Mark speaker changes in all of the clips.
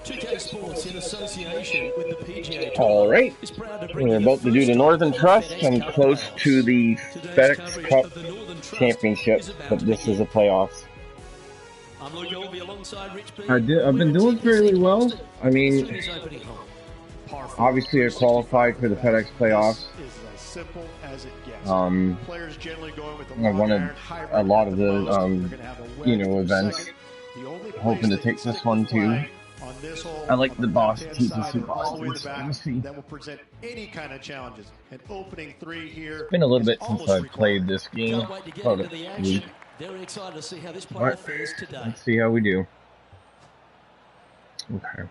Speaker 1: 2K Sports in association with the PGA Tour.
Speaker 2: All right,
Speaker 1: is proud to bring
Speaker 2: we're
Speaker 1: you the
Speaker 2: about to do the
Speaker 1: first
Speaker 2: Northern
Speaker 1: of
Speaker 2: Trust
Speaker 1: FedEx
Speaker 2: and
Speaker 1: Cup
Speaker 2: close
Speaker 1: playoffs.
Speaker 2: to the
Speaker 1: Today's
Speaker 2: FedEx
Speaker 1: coverage
Speaker 2: Cup
Speaker 1: of the Northern Trust
Speaker 2: Championship,
Speaker 1: is about
Speaker 2: but
Speaker 1: to
Speaker 2: this is
Speaker 1: begin.
Speaker 2: a playoffs.
Speaker 1: I'm Luke Olby alongside Rich B.
Speaker 3: I've been
Speaker 1: We're at
Speaker 3: doing
Speaker 1: TPC
Speaker 3: fairly well.
Speaker 1: Boston.
Speaker 3: I mean,
Speaker 1: Through this opening hole.
Speaker 2: Obviously, I qualified for the FedEx playoffs.
Speaker 4: Is as simple as it gets. Players generally going with the
Speaker 2: I wanted a lot of the, events. Hoping to take this one too.
Speaker 4: On this hole,
Speaker 2: I like the Boston,
Speaker 4: TPC
Speaker 2: Boston.
Speaker 4: That will present any kind of challenges. An opening three here.
Speaker 2: It's been a little bit since I've played this game.
Speaker 1: Can't wait to get into the action. Very excited to see how this player fares today.
Speaker 2: Let's see how we do. Okay.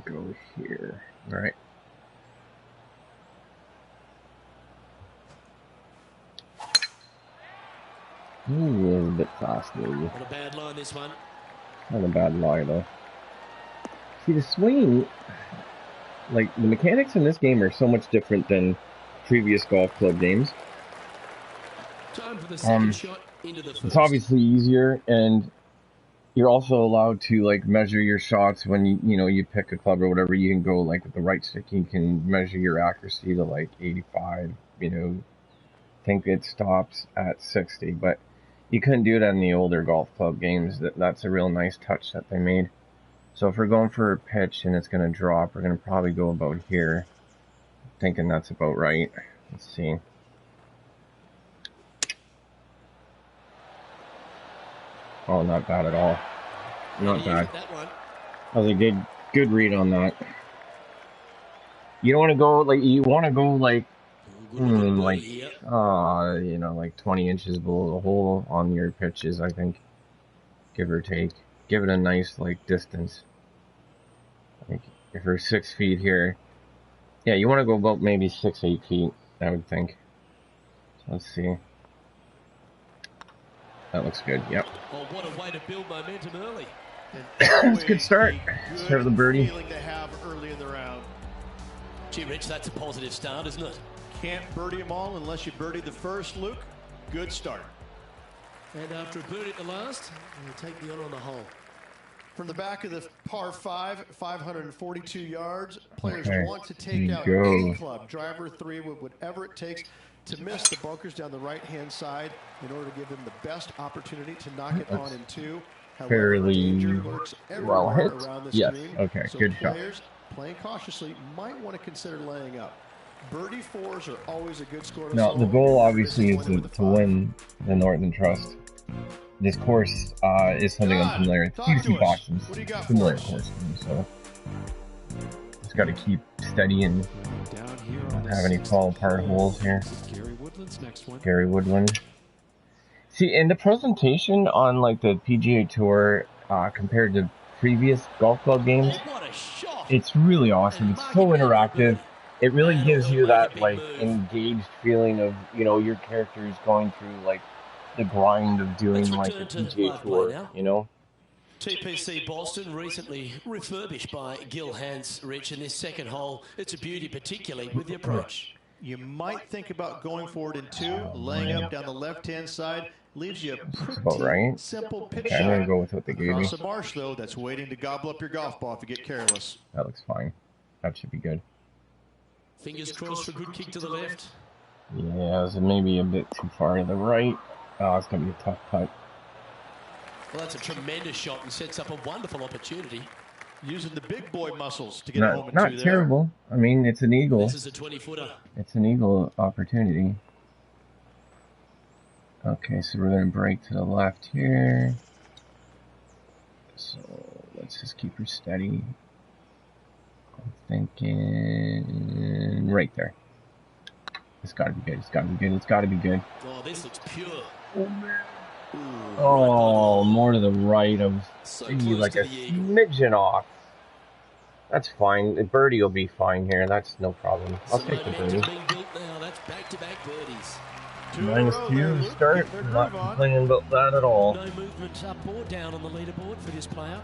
Speaker 2: Go here. All right. Ooh, a little bit fast, maybe.
Speaker 1: Not a bad line, this one.
Speaker 2: Not a bad lie, though. See, the swing, like, the mechanics in this game are so much different than previous golf club games.
Speaker 1: Time for the second shot into the first.
Speaker 2: It's obviously easier, and you're also allowed to, like, measure your shots when, you pick a club or whatever. You can go, like, with the right stick, you can measure your accuracy to, like, 85, I think it stops at 60, but you couldn't do that in the older golf club games. That's a real nice touch that they made. So if we're going for a pitch and it's going to drop, we're going to probably go about here. Thinking that's about right. Let's see. Oh, not bad at all. Not bad. That was a good read on that. You don't want to go like like 20 inches below the hole on your pitches, I think, give or take. Give it a nice, like, distance. Like, if we're 6 feet here, yeah, you want to go about maybe 6-8 feet, I would think. So let's see. That looks good, yep.
Speaker 1: Oh, what a way to build momentum early.
Speaker 2: That's a good start. Start with a birdie.
Speaker 4: To have early in the round.
Speaker 1: Gee, Rich, that's a positive start, isn't it?
Speaker 4: Can't birdie them all unless you birdie the first, Luke. Good start.
Speaker 1: And after a birdie at the last, we'll take the honor on the hole.
Speaker 4: From the back of the par 5, 542 yards, players want to take out
Speaker 2: go.
Speaker 4: any club, driver, 3, whatever it takes to miss the bunkers down the right-hand side in order to give them the best opportunity to knock it on in 2. However,
Speaker 2: Fairly well hit. Yes, okay,
Speaker 4: so
Speaker 2: good shot.
Speaker 4: Players playing cautiously might want to consider laying up. Birdie 4s are always a good score.
Speaker 2: Now, the goal obviously is to win the Northern Trust. This course is something I'm familiar with. TPC Boston's familiar course, so just got to keep steady and not have any fall apart holes here. Gary Woodland. See, in the presentation on like the PGA Tour compared to previous golf club games, it's really awesome. It's so interactive. It really gives you that like engaged feeling of your character is going through like the grind of doing like the PGA Tour,
Speaker 1: TPC Boston recently refurbished by Gil Hans, Rich, in this second hole. It's a beauty, particularly with the approach.
Speaker 4: You might think about going forward in 2, laying up down the left-hand side. Leaves you a pretty simple pitch shot.
Speaker 2: I'm going to go with what they gave me.
Speaker 4: Across the marsh, though, that's waiting to gobble up your golf ball if you get careless.
Speaker 2: That looks fine. That should be good.
Speaker 1: Fingers crossed for a good kick to the left.
Speaker 2: Yeah, it's maybe a bit too far to the right. Oh, it's going to be a tough putt.
Speaker 1: Well, that's a tremendous shot and sets up a wonderful opportunity.
Speaker 4: Using the big boy muscles to get home in 2
Speaker 2: there. Not terrible. I mean, it's an eagle.
Speaker 1: This is a 20-footer.
Speaker 2: It's an eagle opportunity. Okay, so we're going to break to the left here. So let's just keep her steady. I'm thinking right there. It's gotta be good. It's gotta be good. It's gotta be good.
Speaker 1: Oh, this looks pure.
Speaker 2: Oh, man. Oh, more to the right. I was like a smidgen off. That's fine. A birdie will be fine here. That's no problem. I'll take the birdie.
Speaker 1: That's back-to-back birdies.
Speaker 2: -2 to start. Not complaining about that at all.
Speaker 1: No movement up or down on the leaderboard for this player.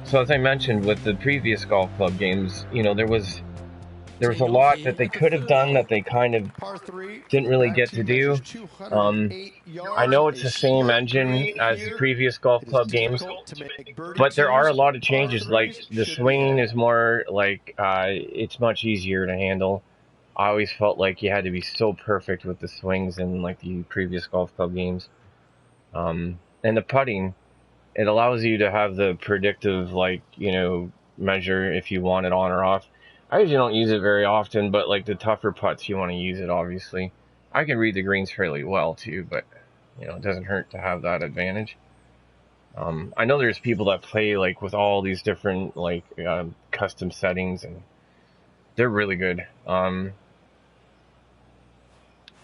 Speaker 2: So as I mentioned with the previous golf club games, you know, there was a lot that they could have done that they kind of didn't really get to do. I know it's the same engine as the previous golf club games, but there are a lot of changes. Like the swinging is more like it's much easier to handle. I always felt like you had to be so perfect with the swings in like the previous golf club games. And the putting, it allows you to have the predictive, like, you know, measure if you want it on or off. I usually don't use it very often, but like the tougher putts, you want to use it, obviously. I can read the greens fairly well too, but you know, it doesn't hurt to have that advantage. I know there's people that play like with all these different like custom settings, and they're really good. I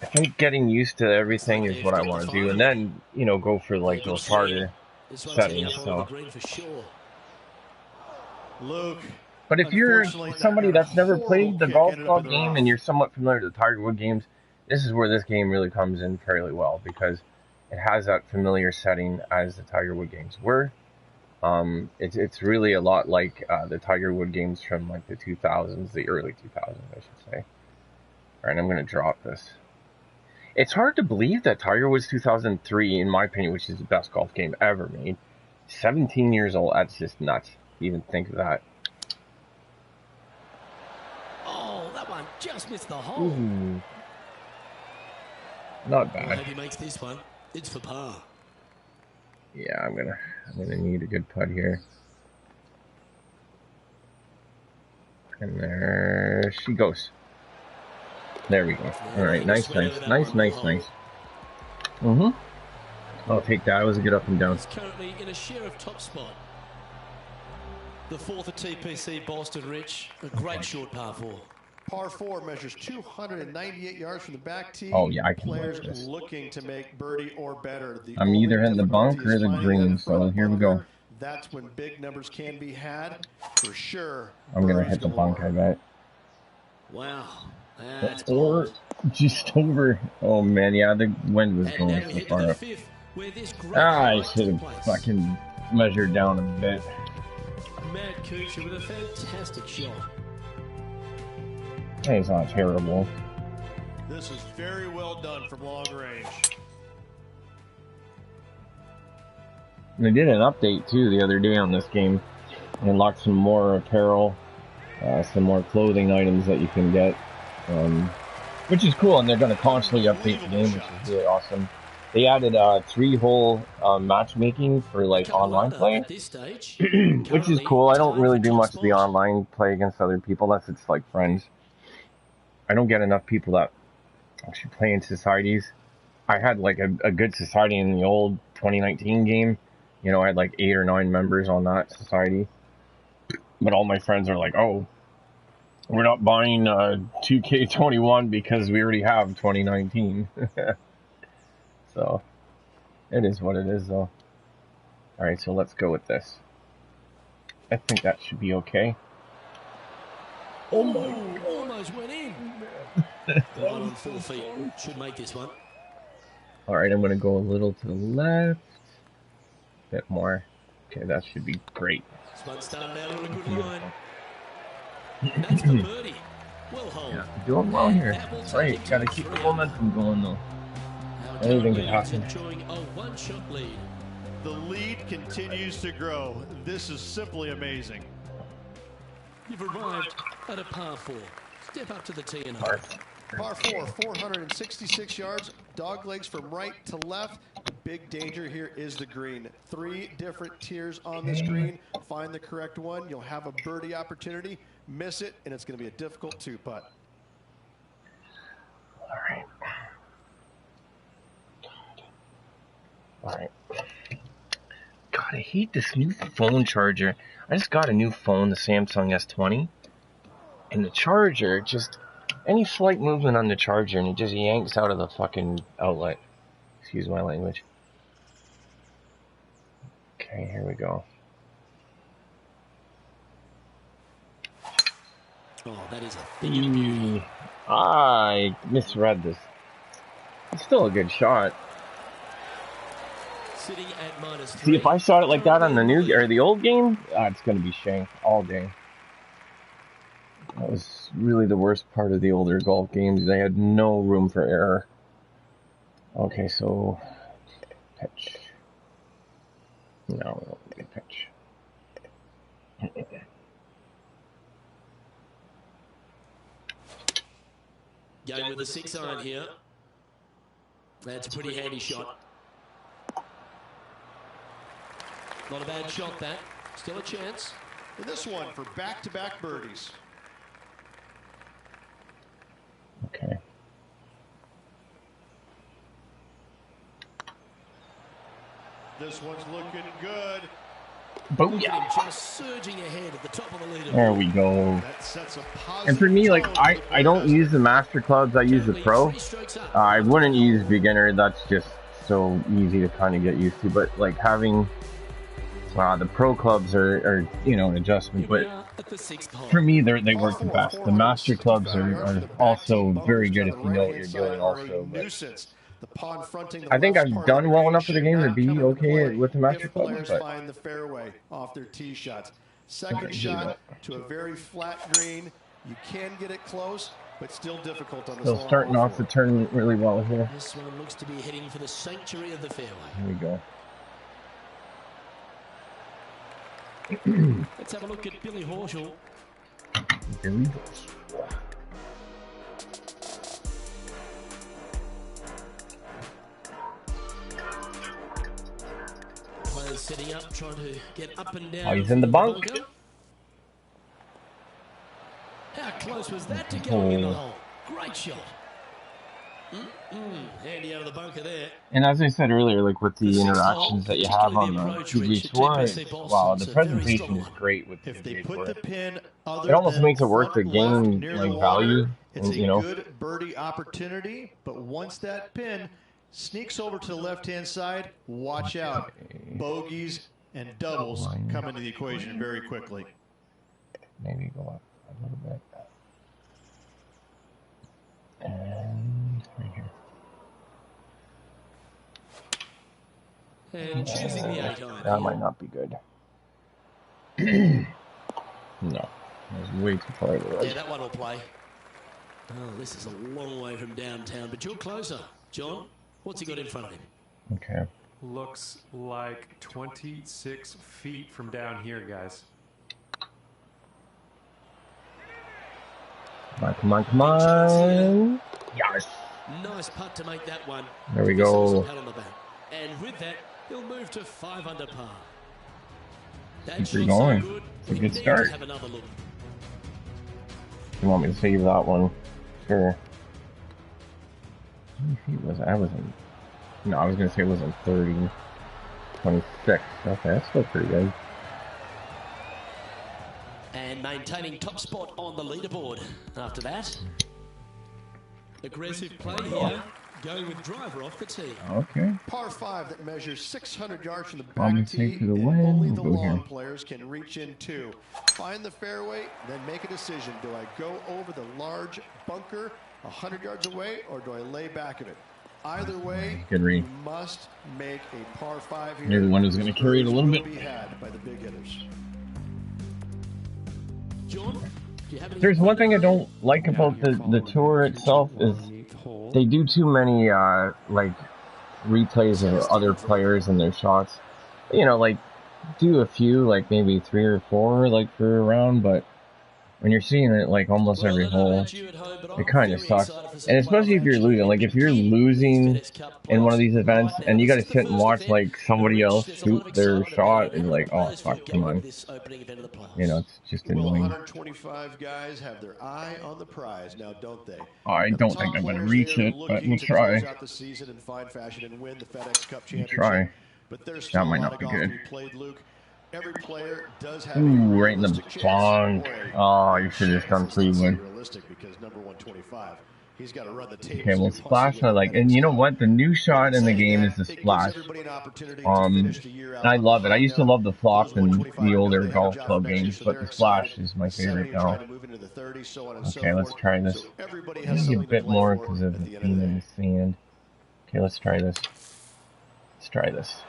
Speaker 2: think getting used to everything is what I want to do, and then, you know, go for like those harder settings. So, but if you're somebody that's never played the golf club game and you're somewhat familiar with the Tiger Woods games, this is where this game really comes in fairly well, because it has that familiar setting as the Tiger Woods games were. It's really a lot like the Tiger Woods games from like the 2000s, the early 2000s, I should say. All right, I'm going to drop this. It's hard to believe that Tiger Woods 2003, in my opinion, which is the best golf game ever made, 17 years old. That's just nuts to even think of that.
Speaker 1: Oh, that one just missed the hole.
Speaker 2: Ooh. Not bad.
Speaker 1: I hope he makes this one. It's for par.
Speaker 2: Yeah, I'm gonna need a good putt here. And there she goes. There we go. All right, nice. I'll take that. It was a good up and down.
Speaker 1: He's currently in a share of top spot. The fourth at TPC Boston, Rich. A great short par 4.
Speaker 4: Par 4 measures 298 yards from the back tee.
Speaker 2: Oh yeah, I can
Speaker 4: Players
Speaker 2: watch this.
Speaker 4: looking to make birdie or better.
Speaker 2: I'm either hitting the bunk or the green, so here we go.
Speaker 4: That's when big numbers can be had, for sure.
Speaker 2: I'm gonna hit the bunk, I bet.
Speaker 1: Wow. That's
Speaker 2: or just over. Oh man, yeah, the wind was going so far up. I should have fucking measured down a bit.
Speaker 1: Matt Kuchar with a fantastic shot.
Speaker 2: It's not terrible.
Speaker 4: This is very well done from long range.
Speaker 2: They did an update too the other day on this game, and unlocked some more apparel, some more clothing items that you can get, which is cool. And they're going to constantly update the game, which is really awesome. They added 3-hole matchmaking for like online play, which is cool. I don't really do much of the online play against other people unless it's like friends. I don't get enough people that actually play in societies. I had like a good society in the old 2019 game. You know, I had like 8 or 9 members on that society. But all my friends are like, oh, we're not buying 2k21 because we already have 2019. So, it is what it is, though. Alright, so let's go with this. I think that should be okay.
Speaker 1: Oh my God. Almost went in. On 4 feet. Should make this one.
Speaker 2: Alright, I'm going to go a little to the left. A bit more. Okay, that should be great.
Speaker 1: This one started out on a good line. That's for birdie. Well hold.
Speaker 2: Yeah, doing well here. That's right. Got to keep the momentum going, though. Anything can happen.
Speaker 1: Enjoying a one-shot lead.
Speaker 4: The lead continues to grow. This is simply amazing.
Speaker 1: You've arrived at a par 4. Step up to the tee and
Speaker 2: Par
Speaker 4: Par 4, 466 yards, dog legs from right to left. The big danger here is the green. 3 different tiers on this green. Find the correct one. You'll have a birdie opportunity. Miss it, and it's going to be a difficult 2-putt.
Speaker 2: All right. All right. God, I hate this new phone charger. I just got a new phone, the Samsung S20. And the charger, just any slight movement on the charger, and it just yanks out of the fucking outlet. Excuse my language. Okay, here we go.
Speaker 1: Oh, that is a thing of beauty.
Speaker 2: I misread this. It's still a good shot.
Speaker 1: Sitting at -3.
Speaker 2: See, if I shot it like that on the new or the old game, it's gonna be shanked all day. That was really the worst part of the older golf games. They had no room for error. Okay, so pitch. No, we don't need a pitch.
Speaker 1: Going with a 6-iron here. That's a pretty handy shot. Not a bad shot, that. Still a chance.
Speaker 4: And this one for back-to-back birdies.
Speaker 2: Okay.
Speaker 4: This one's looking good.
Speaker 2: Boom.
Speaker 1: Just surging ahead at the top of the leaderboard.
Speaker 2: There we go.
Speaker 4: That sets a positive
Speaker 2: And for me, like,
Speaker 4: tone
Speaker 2: I don't use the master clubs, I use the pro. I wouldn't use beginner, that's just so easy to kind of get used to. But like having the pro clubs are you know, an adjustment. But for me, they work the best. The master clubs are also very good if you know what you're doing also. But I think I've done well enough for the game to be okay with the master clubs. But
Speaker 4: find the fairway off their tee shots. Second shot to a very flat green. You can get it close, but still difficult on this.
Speaker 2: Still starting off the tournament really well here.
Speaker 1: This one looks to be heading for the sanctuary of the fairway.
Speaker 2: Here we go.
Speaker 1: Let's have a look at Billy Horschel.
Speaker 2: Billy Horschel.
Speaker 1: Players setting up, trying to get up and down.
Speaker 2: Oh, he's in the bunk.
Speaker 1: How close was that to going in the hole? Great shot. Handy out of the bunker there.
Speaker 2: And as I said earlier, like with the interactions that you have on the PGA Tour, wow, the presentation is great with the PGA Tour. It almost makes it worth the game, like value.
Speaker 4: It's
Speaker 2: you know,
Speaker 4: a good birdie opportunity, but once that pin sneaks over to the left-hand side, watch out. Bogeys and doubles come into the equation very quickly.
Speaker 2: Maybe go up a little bit. And right here.
Speaker 1: And choosing the 8-iron.
Speaker 2: That might not be good. No, that was way too far to the right.
Speaker 1: Yeah, that one will play. Oh, this is a long way from downtown, but you're closer. John, what's he got in front of him?
Speaker 2: Okay.
Speaker 3: Looks like 26 feet from down here, guys.
Speaker 2: Come on, come on. Yes.
Speaker 1: Nice putt to make that one.
Speaker 2: There we go.
Speaker 1: Pat on the back. And with that, he'll move to 5 under par.
Speaker 2: Keep her going. It's a good start.
Speaker 1: Have another look.
Speaker 2: You want me to save that one? Sure. How many feet was I? No, I was going to say it wasn't 30. 26. Okay, that's still pretty good.
Speaker 1: And maintaining top spot on the leaderboard after that. Aggressive play here, going with driver off the tee.
Speaker 2: Okay.
Speaker 4: Par 5 that measures 600 yards from the
Speaker 2: Probably
Speaker 4: back tee,
Speaker 2: to the
Speaker 4: and
Speaker 2: wind.
Speaker 4: only the
Speaker 2: We'll go
Speaker 4: long
Speaker 2: here.
Speaker 4: players can reach in two. Find the fairway, then make a decision. Do I go over the large bunker 100 yards away, or do I lay back of it? Either way,
Speaker 2: Good read.
Speaker 4: you must make a par 5 here.
Speaker 2: You're the one who's going to carry it a little bit.
Speaker 4: Be had by the big hitters.
Speaker 1: John, do you have any?
Speaker 2: There's one thing I don't like about the tour itself is they do too many like replays of other players and their shots. You know, like do a few, like maybe 3 or 4, like for a round, but when you're seeing it like almost every hole, it kind of sucks. And especially if you're losing, like if you're losing in one of these events and you got to sit and watch like somebody else shoot their shot, and like, oh fuck, come on. You know, it's just annoying.
Speaker 4: 125 guys have their eye on the prize now, don't they?
Speaker 2: I don't think I'm going to reach it, but we'll try.
Speaker 4: We'll
Speaker 2: Try. That might not be good.
Speaker 4: every player does have
Speaker 2: ooh, right in the bonk. Oh, you should have just done 3-1.
Speaker 4: Realistic because number 125, he's got to run the tape.
Speaker 2: Okay, well, splash I like, and you know what? The new shot in the game is the splash. I love it. I used to love the flop in the older golf club games, but the splash is my favorite now. Okay, let's try this. Maybe a bit more because of the being in the sand. Okay, let's try this. Let's try this.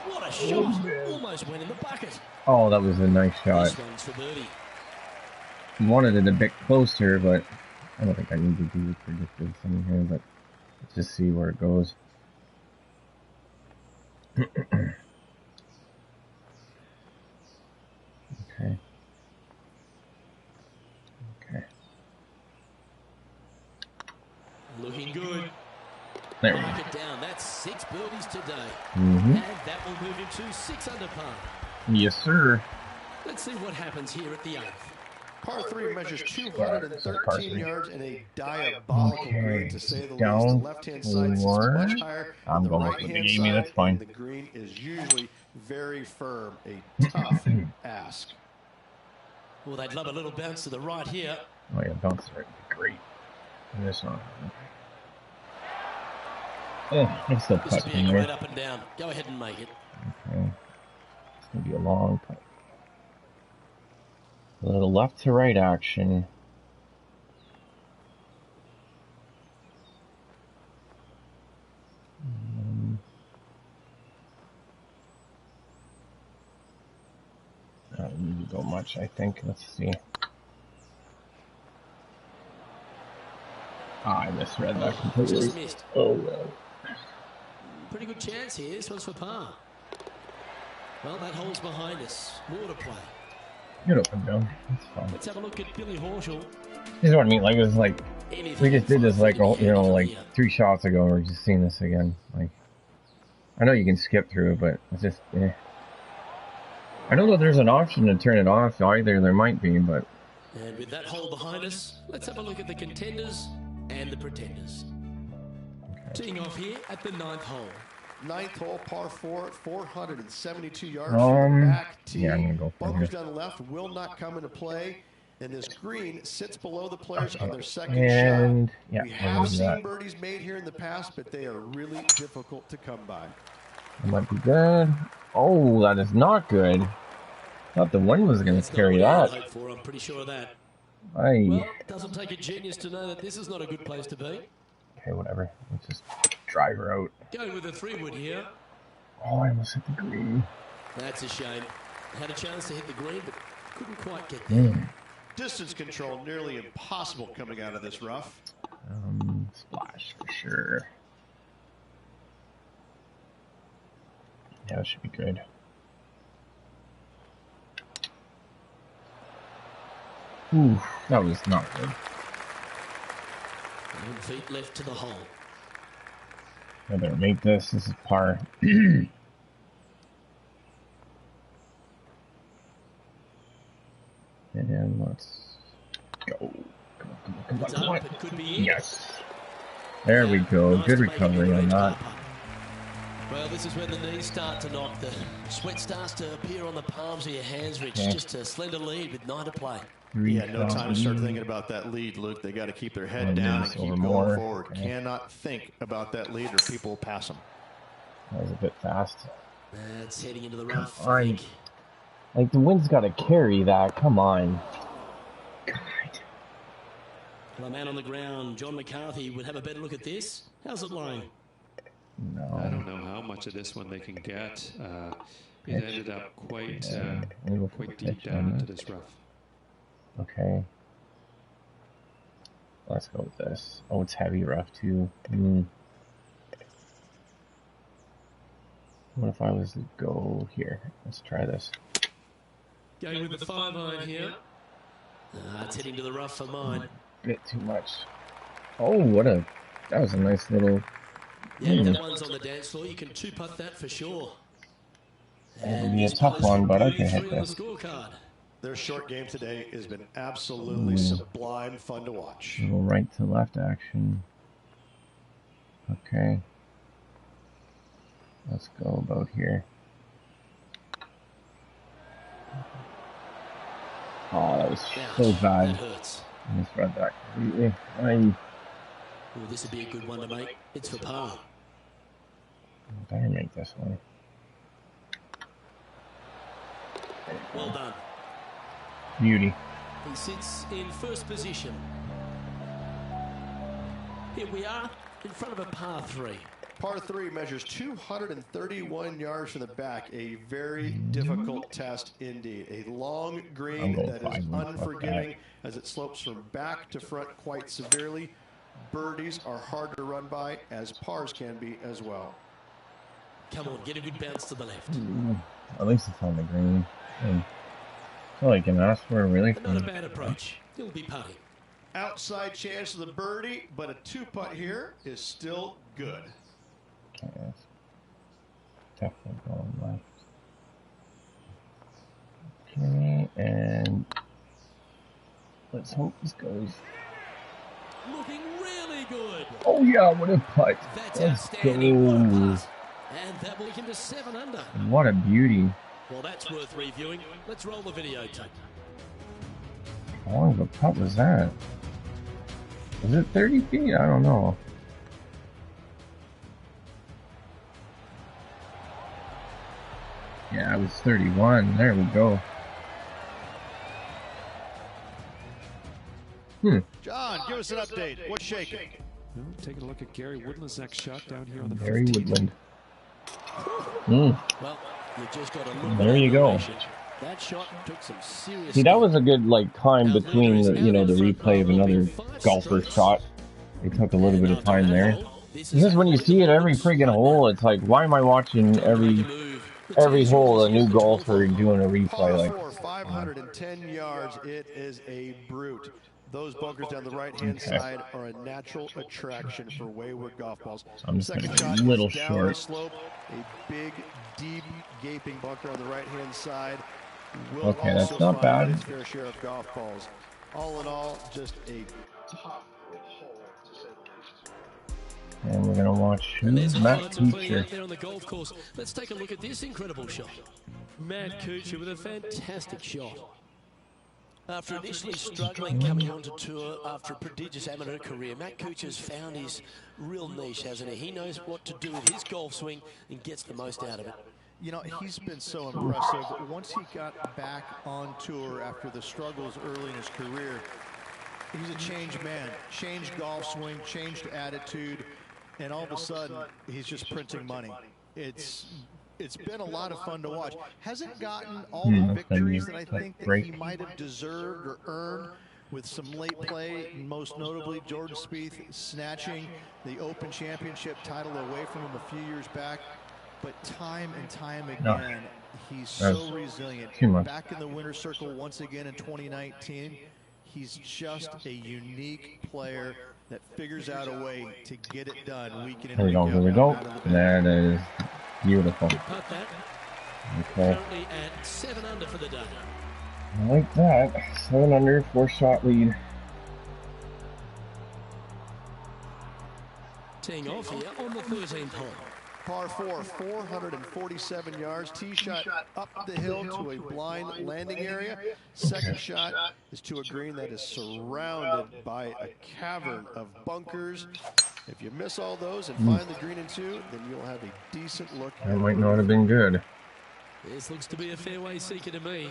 Speaker 1: What a shot! Almost went in the bucket.
Speaker 2: Oh, that was a nice shot.
Speaker 1: This one's for birdie.
Speaker 2: Wanted it a bit closer, but I don't think I need to do predictive thing here, but let's just see where it goes. Okay. Okay.
Speaker 1: Looking good.
Speaker 2: There we
Speaker 1: Mark it down. That's 6 birdies today.
Speaker 2: Mm-hmm.
Speaker 1: And that will move him to 6 under par.
Speaker 2: Yes, sir.
Speaker 1: Let's see what happens here at the 8th.
Speaker 4: Par 3 measures 213 yards in a diabolical green, to say the least. The left-hand side sits much higher than the right-hand side.
Speaker 2: That's fine.
Speaker 4: The green is usually very firm, a tough ask.
Speaker 1: Well, they'd love a little bounce to the right here.
Speaker 2: Oh yeah, bounce right. Great. And this one. Oh, it's still
Speaker 1: This will be a
Speaker 2: putting,
Speaker 1: great
Speaker 2: right?
Speaker 1: up and down. Go ahead and make it.
Speaker 2: Okay. It's gonna be a long putt. A little left to right action. I don't need to go much, I think. Let's see. Ah, I misread that completely.
Speaker 1: Just missed.
Speaker 2: Oh well.
Speaker 1: Pretty good chance here. This one's for par. Well, that hole's behind us. More to play.
Speaker 2: Get up and down. That's fine.
Speaker 1: Let's have a look at Billy Horschel.
Speaker 2: This is what I mean. Like, it was like
Speaker 1: Anything
Speaker 2: we just did this like,
Speaker 1: for
Speaker 2: you know, like
Speaker 1: here.
Speaker 2: 3 shots ago, and we're just seeing this again. Like, I know you can skip through it, but it's just, eh. I don't know if there's an option to turn it off either. There might be, but.
Speaker 1: And with that hole behind us, let's have a look at the contenders and the pretenders.
Speaker 2: Okay.
Speaker 1: Teeing off here at the 9th hole.
Speaker 4: 9th hole, par 4, 472 yards from the back tee.
Speaker 2: Yeah, I'm gonna go from
Speaker 4: Bunkers
Speaker 2: here.
Speaker 4: down left will not come into play, and this green sits below the players on their second
Speaker 2: And
Speaker 4: shot.
Speaker 2: yeah,
Speaker 4: We
Speaker 2: we're
Speaker 4: have
Speaker 2: gonna do
Speaker 4: seen
Speaker 2: that.
Speaker 4: birdies made here in the past, but they are really difficult to come by.
Speaker 2: That might be good. Oh, that is not good. Thought the wind was gonna
Speaker 1: That's
Speaker 2: carry
Speaker 1: not what
Speaker 2: that.
Speaker 1: I hope for, I'm pretty sure of that.
Speaker 2: Aye.
Speaker 1: Well, it doesn't take a genius to know that this is not a good place to be.
Speaker 2: Okay, whatever. Let's just drive her out.
Speaker 1: Going with a 3-wood here.
Speaker 2: Oh, I almost hit the green.
Speaker 1: That's a shame. Had a chance to hit the green, but couldn't quite get there.
Speaker 4: Distance control nearly impossible coming out of this rough.
Speaker 2: Splash for sure. Yeah, that should be good. Ooh, that was not good.
Speaker 1: 9 feet left to the hole.
Speaker 2: I better make this. This is par. And let's go. Come on, come on, come on,
Speaker 1: It's
Speaker 2: come on.
Speaker 1: up, it could be in.
Speaker 2: Yes. There we go.
Speaker 1: Nice
Speaker 2: Good
Speaker 1: to make it
Speaker 2: recovery on
Speaker 1: great
Speaker 2: that.
Speaker 1: par putt. Well, this is when the knees start to knock. The sweat starts to appear on the palms of your hands, Rich.
Speaker 2: Yeah.
Speaker 1: Just a slender lead with 9 to play.
Speaker 4: Yeah, no time to start thinking about that lead, Luke. They got to keep their head down and keep going forward.
Speaker 2: Okay.
Speaker 4: Cannot think about that lead or people will pass them.
Speaker 2: That was a bit fast.
Speaker 1: That's heading into the rough.
Speaker 2: Come on.
Speaker 1: I think.
Speaker 2: Like, the wind's got to carry that. Come on. God.
Speaker 1: Well, a man on the ground, John McCarthy, would have a better look at this. How's it lying?
Speaker 2: No.
Speaker 3: I don't know how much of this one they can get. It ended up quite quite deep down into this rough.
Speaker 2: Okay. Let's go with this. Oh, it's heavy rough too. What if I was to go here? Let's try this.
Speaker 1: Going with the 5-iron here. It's heading to the rough for mine.
Speaker 2: Bit too much. Oh, that was a nice little.
Speaker 1: Yeah, that one's on the dance floor. You can 2-putt that for sure.
Speaker 2: It'll be a tough one, but I can hit
Speaker 1: on the
Speaker 2: this.
Speaker 1: scorecard.
Speaker 4: Their short game today has been absolutely sublime fun to watch.
Speaker 2: A little right to left action. Okay. Let's go about here. Oh, that was
Speaker 1: Ouch,
Speaker 2: so bad.
Speaker 1: that hurts.
Speaker 2: I misread that completely.
Speaker 1: Oh, this would be a good one to make. It's for par.
Speaker 2: I better make this one.
Speaker 1: Well done.
Speaker 2: Beauty.
Speaker 1: He sits in first position. Here we are in front of a par 3.
Speaker 4: Par 3 measures 231 yards from the back. A very difficult test indeed. A long green that is unforgiving as it slopes from back to front quite severely. Birdies are hard to run by, as pars can be as well.
Speaker 1: Come on, get a good bounce to the left.
Speaker 2: At least it's on the green. That's all I can ask for, really.
Speaker 1: Not a bad approach. He'll be putting.
Speaker 4: Outside chance of the birdie, but a 2-putt here is still good.
Speaker 2: Okay, that's definitely going left. Okay, and let's hope this goes.
Speaker 1: Looking really good.
Speaker 2: Oh yeah, what a putt.
Speaker 1: That's
Speaker 2: Let's
Speaker 1: outstanding. What a
Speaker 2: go.
Speaker 1: putt. And that will take him to 7 under.
Speaker 2: What a beauty.
Speaker 1: Well, that's worth reviewing. Let's roll the videotape.
Speaker 2: How long of a putt was that? Was it 30 feet? I don't know. Yeah, it was 31. There we go.
Speaker 4: John, give us an update. What's shaking?
Speaker 3: Well, taking a look at Gary Woodland's next shot down here on the
Speaker 2: Gary
Speaker 3: 15th.
Speaker 2: Woodland.
Speaker 1: Well, you just got a little
Speaker 2: There you go.
Speaker 1: That shot took some serious.
Speaker 2: See, that was a good time between the, the replay of another golfer's shot. It took a little bit of time there. It's just when you see it every friggin' hole, it's like, why am I watching every hole a new golfer doing a replay like?
Speaker 4: 510 yards. It is a brute. Those bunkers down the right-hand side are a natural attraction for wayward golf balls.
Speaker 2: I'm just
Speaker 4: Second
Speaker 2: a
Speaker 4: shot
Speaker 2: little
Speaker 4: down
Speaker 2: short.
Speaker 4: the slope, a big, deep, gaping bunker on the right-hand side. Will
Speaker 2: Okay, that's
Speaker 4: also
Speaker 2: not
Speaker 4: find
Speaker 2: bad.
Speaker 4: its fair share of golf balls. All in all, just a top hole to say the least.
Speaker 2: And we're gonna watch Matt Kuchar.
Speaker 1: There on the golf course. Let's take a look at this incredible shot. Matt Kuchar with a fantastic shot. After initially struggling coming onto tour after a prodigious amateur career, Matt Kuchar's found his real niche, hasn't he? He knows what to do with his golf swing and gets the most out of it.
Speaker 4: You know, he's been so impressive. Once he got back on tour after the struggles early in his career, he's a changed man. Changed golf swing, changed attitude, and all of a sudden, he's just printing money. It's been a lot of fun to watch. Hasn't gotten all the victories that I think that he might have deserved or earned with some late play, most notably Jordan Spieth snatching the Open Championship title away from him a few years back. But time and time again, he's so resilient. Back in the winner's circle once again in 2019, he's just a unique player that figures out a way to get it done week in and week out.
Speaker 2: There we go. That is beautiful.
Speaker 1: Good putt that.
Speaker 2: Okay.
Speaker 1: Currently at 7 under for the day.
Speaker 2: I like that. 7 under, 4-shot lead.
Speaker 1: Teeing off here on the 13th hole.
Speaker 4: Par 4, 447 yards. Tee shot up the hill to a blind landing area. Second shot is to a green that is surrounded by a cavern of bunkers. If you miss all those and find the green in 2, then you'll have a decent look.
Speaker 2: That might not have been good.
Speaker 1: This looks to be a fairway seeker to me.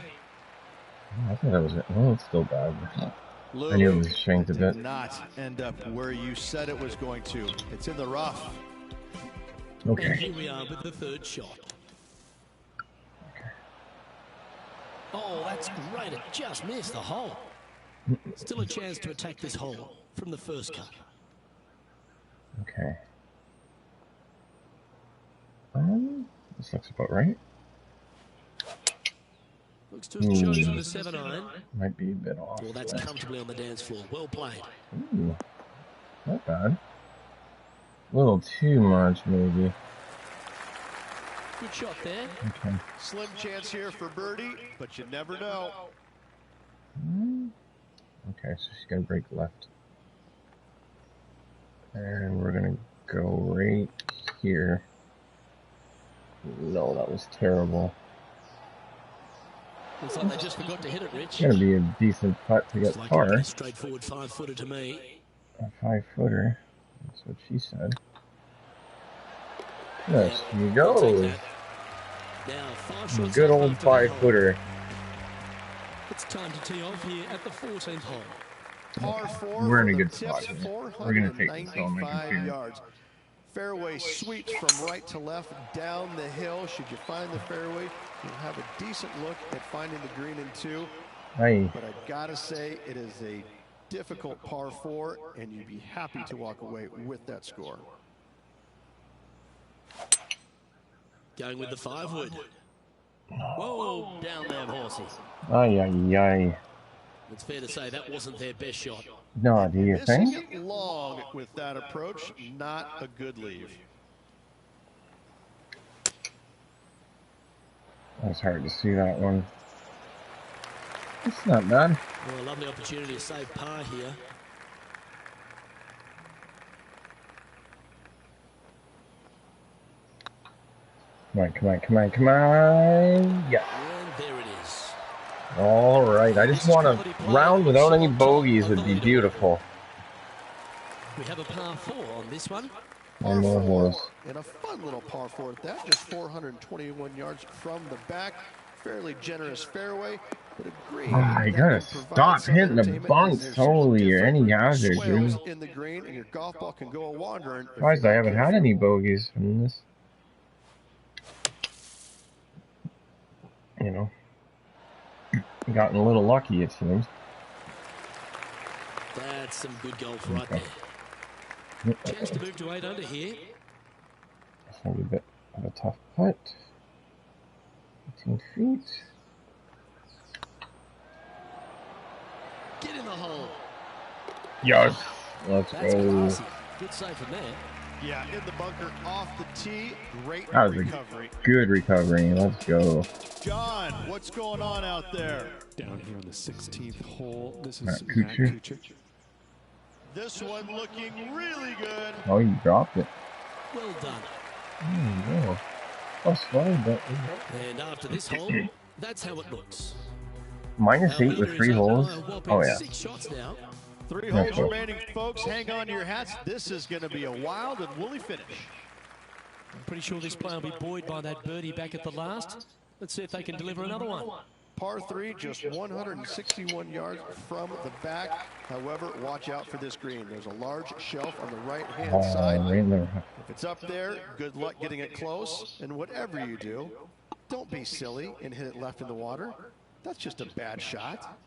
Speaker 2: I thought that was it. Well, it's still bad. I knew it was shanked a bit.
Speaker 4: Did not end up where you said it was going to. It's in the rough.
Speaker 1: And
Speaker 2: Okay.
Speaker 1: here we are with the 3rd shot. Oh, that's great. It just missed the hole. Still a chance to attack this hole from the first cut.
Speaker 2: Okay. This looks about right.
Speaker 1: Looks to have chosen the 7-iron.
Speaker 2: Might be a bit off.
Speaker 1: Well, that's comfortably on the dance floor. Well played.
Speaker 2: Ooh, not bad. A little too much, maybe.
Speaker 1: Good shot there.
Speaker 2: Okay.
Speaker 4: Slim chance here for birdie, but you never know.
Speaker 2: Okay, so she's gonna break left. And we're gonna go right here. No, that was terrible.
Speaker 1: Looks like they just forgot to hit it, Rich.
Speaker 2: Gonna be a decent putt to get
Speaker 1: Looks like
Speaker 2: par.
Speaker 1: a pretty straightforward 5-footer to me.
Speaker 2: A 5-footer. That's what she said. There you go.
Speaker 1: Now, 5 shots
Speaker 2: Good
Speaker 1: up
Speaker 2: old
Speaker 1: after that hole.
Speaker 2: 5-footer.
Speaker 1: It's time to tee off here at the 14th hole.
Speaker 4: Par 4.
Speaker 2: We're in a
Speaker 4: for
Speaker 2: good
Speaker 4: the
Speaker 2: spot
Speaker 4: tips,
Speaker 2: here. We're gonna take this hole, my
Speaker 4: 495
Speaker 2: computer.
Speaker 4: yards. Fairway sweeps from right to left down the hill. Should you find the fairway, you'll have a decent look at finding the green in 2.
Speaker 2: Hey.
Speaker 4: But I gotta say, it is a difficult par 4, and you'd be happy to walk away with that score.
Speaker 1: Going with the 5-wood. Whoa, down there, horsey.
Speaker 2: Ay, ay, ay.
Speaker 1: It's fair to say that wasn't their best shot.
Speaker 2: No, do you
Speaker 4: Missing
Speaker 2: think?
Speaker 4: it long with that approach, not a good leave.
Speaker 2: That's hard to see that one. It's not bad.
Speaker 1: Well, a lovely opportunity to save par here.
Speaker 2: Come on, come on, come on, come on. Yeah.
Speaker 1: And there it is.
Speaker 2: All right. I just want a round without any bogeys would be beautiful.
Speaker 1: We have a par 4 on this one.
Speaker 2: One more holes.
Speaker 4: And a fun little par 4 at that, just 421 yards from the back. Fairly generous fairway, but a green.
Speaker 2: You gotta stop hitting the bunks solely or any hazard, dude.
Speaker 4: In the green, and your golf ball can go a wandering.
Speaker 2: Surprised I haven't had any bogeys from this. You know, gotten a little lucky, it seems.
Speaker 1: That's some good golf right there. Chance to move to 8 under here.
Speaker 2: It's gonna be a bit of a tough putt. 18 feet.
Speaker 1: Get in the hole.
Speaker 2: Yes. Let's
Speaker 1: That's
Speaker 2: go.
Speaker 1: classy. Good save from there.
Speaker 4: Yeah, in the bunker, off the tee. Great
Speaker 2: That was
Speaker 4: recovery.
Speaker 2: a good recovery. Let's go.
Speaker 4: John, what's going on out there?
Speaker 3: Down here on the 16th hole. This is
Speaker 2: Matt
Speaker 3: Matt
Speaker 2: Kuchar.
Speaker 3: Kuchar.
Speaker 4: This one looking really good.
Speaker 2: Oh, you dropped it.
Speaker 1: Well done.
Speaker 2: Yeah. Plus 5, but
Speaker 1: And after this hole, that's how it looks.
Speaker 2: minus 8 with 3 holes. Oh yeah.
Speaker 1: 6 shots now.
Speaker 4: 3
Speaker 2: That's
Speaker 4: holes
Speaker 2: cool.
Speaker 4: remaining, folks. Hang on to your hats. This is going to be a wild and woolly finish.
Speaker 1: I'm pretty sure this player will be buoyed by that birdie back at the last. Let's see if they can deliver another one.
Speaker 4: Par 3, just 161 yards from the back. However, watch out for this green. There's a large shelf on the right-hand side.
Speaker 2: Right there.
Speaker 4: If it's up there, good luck getting it close. And whatever you do, don't be silly and hit it left in the water. That's just a bad shot.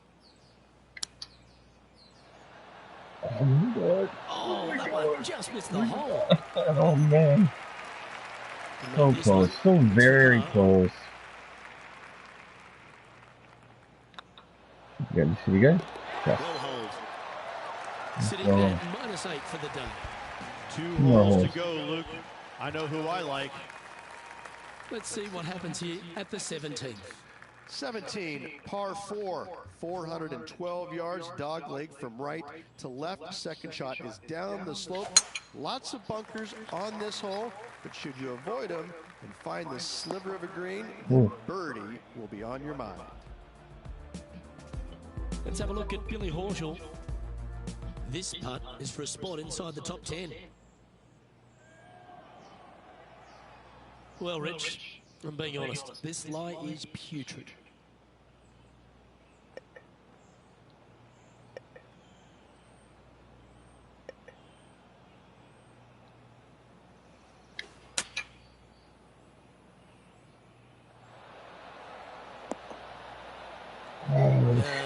Speaker 2: Oh my God.
Speaker 1: Oh, that one just missed the hole.
Speaker 2: Oh man. So close. So very close. Good. Should be good?
Speaker 1: Well
Speaker 2: Yeah.
Speaker 1: hold. Sitting
Speaker 2: Oh.
Speaker 1: at -8 for the day.
Speaker 4: 2
Speaker 2: more
Speaker 4: holes to
Speaker 2: holes.
Speaker 4: go, Luke. I know who I like.
Speaker 1: Let's see what happens here at the 17th.
Speaker 4: 17, par 4, 412 yards, dog leg from right to left. Second shot is down the slope. Lots of bunkers on this hole, but should you avoid them and find the sliver of a green, then birdie will be on your mind.
Speaker 1: Let's have a look at Billy Horschel. This putt is for a spot inside the top 10. Well, Rich, I'm being honest. This lie is putrid.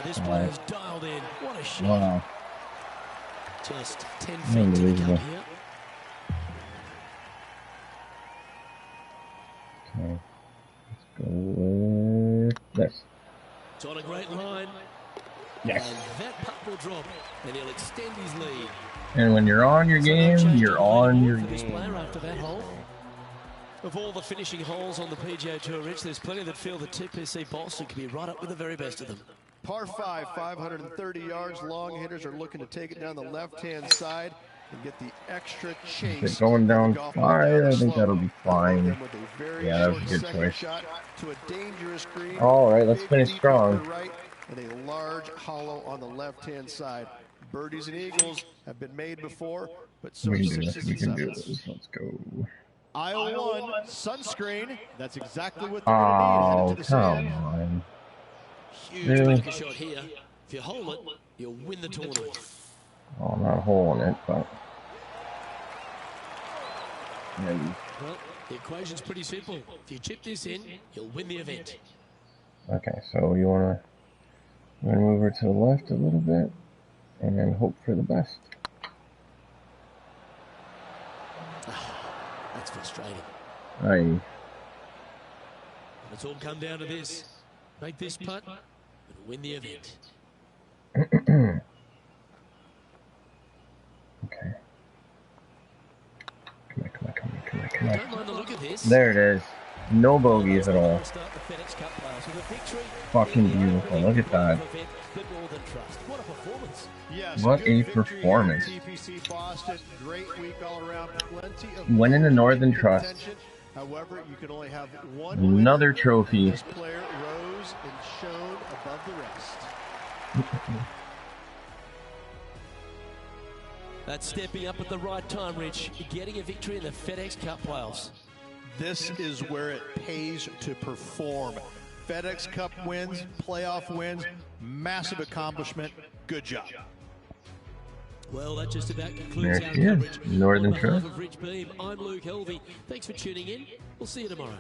Speaker 1: This player's dialed in. What a shot.
Speaker 2: Wow.
Speaker 1: Just 10 feet to the cup here.
Speaker 2: Okay. Let's go with this.
Speaker 1: It's on a great line.
Speaker 2: Yes.
Speaker 1: And that putt will drop, and he'll extend his lead.
Speaker 2: And when you're on your game, you're on your
Speaker 1: For this
Speaker 2: game.
Speaker 1: player after that hole. Of all the finishing holes on the PGA Tour, Rich, there's plenty that feel the TPC Boston could be right up with the very best of them.
Speaker 4: Par 5, 530 yards. Long hitters are looking to take it down the left-hand side. and get the extra chase.
Speaker 2: Going down 5, I think that'll be fine. Yeah, that was a good choice.
Speaker 4: To a dangerous green.
Speaker 2: All right, let's finish strong.
Speaker 4: Right, and a large hollow on the left-hand side. Birdies and eagles have been made before, but so
Speaker 2: We can do
Speaker 4: sixes
Speaker 2: this. We
Speaker 4: and
Speaker 2: can do
Speaker 4: sevens.
Speaker 2: this. Let's go.
Speaker 4: Aisle 1, sunscreen. That's exactly what they're going to need.
Speaker 2: Oh, come on.
Speaker 1: Huge
Speaker 2: Really?
Speaker 1: bunker shot here. If you hold it, you'll win the tournament.
Speaker 2: Oh, I'm not holding it, but maybe.
Speaker 1: Well, the equation's pretty simple. If you chip this in, you'll win the event.
Speaker 2: Okay, so you wanna move her to the left a little bit, and then hope for the best.
Speaker 1: That's frustrating.
Speaker 2: Aye.
Speaker 1: It's all come down to this. Make this putt and win the event.
Speaker 2: Okay. Come
Speaker 1: Don't mind the look of this.
Speaker 2: on. There it is. No bogeys at all. Fucking beautiful. Look at that.
Speaker 1: What a performance.
Speaker 4: Yes,
Speaker 2: What a
Speaker 4: good
Speaker 2: performance.
Speaker 4: victory here at TPC Boston. Great week all around. Plenty of
Speaker 2: Winning the Northern Trust.
Speaker 4: contention. However, you can only have one
Speaker 2: Another
Speaker 4: winner.
Speaker 2: trophy.
Speaker 4: This player rose and shone above the rest.
Speaker 1: That's stepping up at the right time, Rich. Getting a victory in the FedEx Cup playoffs.
Speaker 4: This is where it pays to perform. FedEx Cup wins, playoff wins, massive accomplishment. Good job.
Speaker 1: Well, that just about concludes
Speaker 2: There
Speaker 1: our
Speaker 2: she is.
Speaker 1: coverage.
Speaker 2: Northern
Speaker 1: On behalf
Speaker 2: Trust.
Speaker 1: of Rich Beam, I'm Luke Helvey. Thanks for tuning in. We'll see you tomorrow.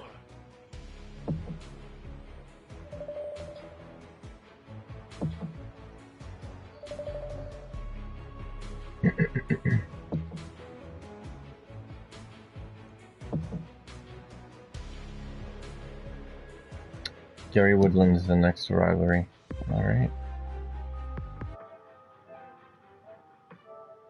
Speaker 2: Gary Woodland's the next rivalry. All right.